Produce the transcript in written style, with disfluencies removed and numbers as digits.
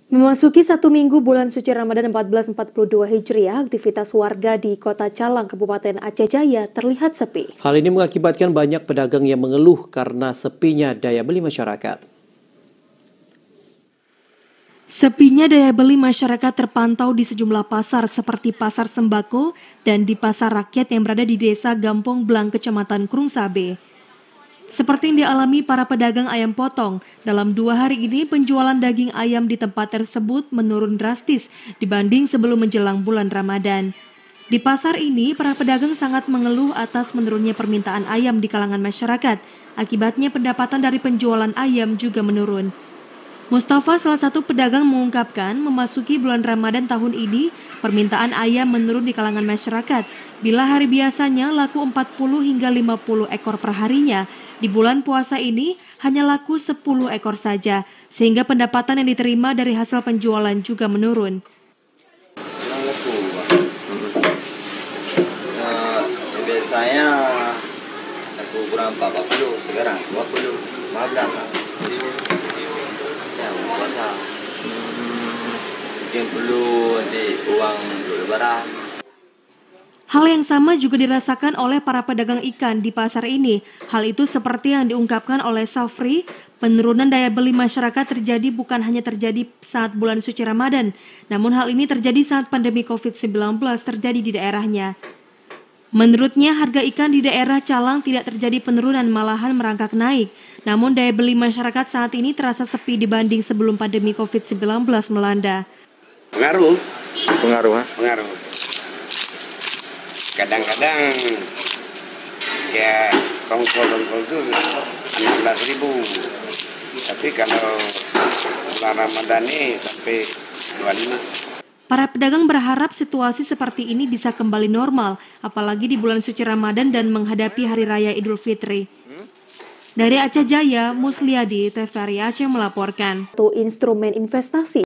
Memasuki 1 minggu bulan suci Ramadan 1442 Hijriah, aktivitas warga di Kota Calang, Kabupaten Aceh Jaya terlihat sepi. Hal ini mengakibatkan banyak pedagang yang mengeluh karena sepinya daya beli masyarakat. Sepinya daya beli masyarakat terpantau di sejumlah pasar seperti Pasar Sembako dan di Pasar Rakyat yang berada di Desa Gampong Blang, Kecamatan Krungsabe. Seperti yang dialami para pedagang ayam potong, dalam 2 hari ini penjualan daging ayam di tempat tersebut menurun drastis dibanding sebelum menjelang bulan Ramadan. Di pasar ini, para pedagang sangat mengeluh atas menurunnya permintaan ayam di kalangan masyarakat. Akibatnya pendapatan dari penjualan ayam juga menurun. Mustafa, salah satu pedagang, mengungkapkan memasuki bulan Ramadan tahun ini, permintaan ayam menurun di kalangan masyarakat. Bila hari biasanya laku 40 hingga 50 ekor per harinya, di bulan puasa ini hanya laku 10 ekor saja, sehingga pendapatan yang diterima dari hasil penjualan juga menurun. Biasanya aku kurang 40, sekarang 20, 15. Ya, puasa. Mungkin perlu nanti uang untuk lebaran. Hal yang sama juga dirasakan oleh para pedagang ikan di pasar ini. Hal itu seperti yang diungkapkan oleh Safri, penurunan daya beli masyarakat terjadi bukan hanya terjadi saat bulan suci Ramadan, namun hal ini terjadi saat pandemi COVID-19 terjadi di daerahnya. Menurutnya, harga ikan di daerah Calang tidak terjadi penurunan, malahan merangkak naik. Namun daya beli masyarakat saat ini terasa sepi dibanding sebelum pandemi COVID-19 melanda. Pengaruh. Pengaruh. Kadang-kadang kayak kongkol itu 16.000. Tapi kalau bulan Ramadan ini sampai 25. Para pedagang berharap situasi seperti ini bisa kembali normal, apalagi di bulan suci Ramadan dan menghadapi Hari Raya Idul Fitri. Dari Aceh Jaya, Musliadi, TVRI Aceh melaporkan. Instrumen investasi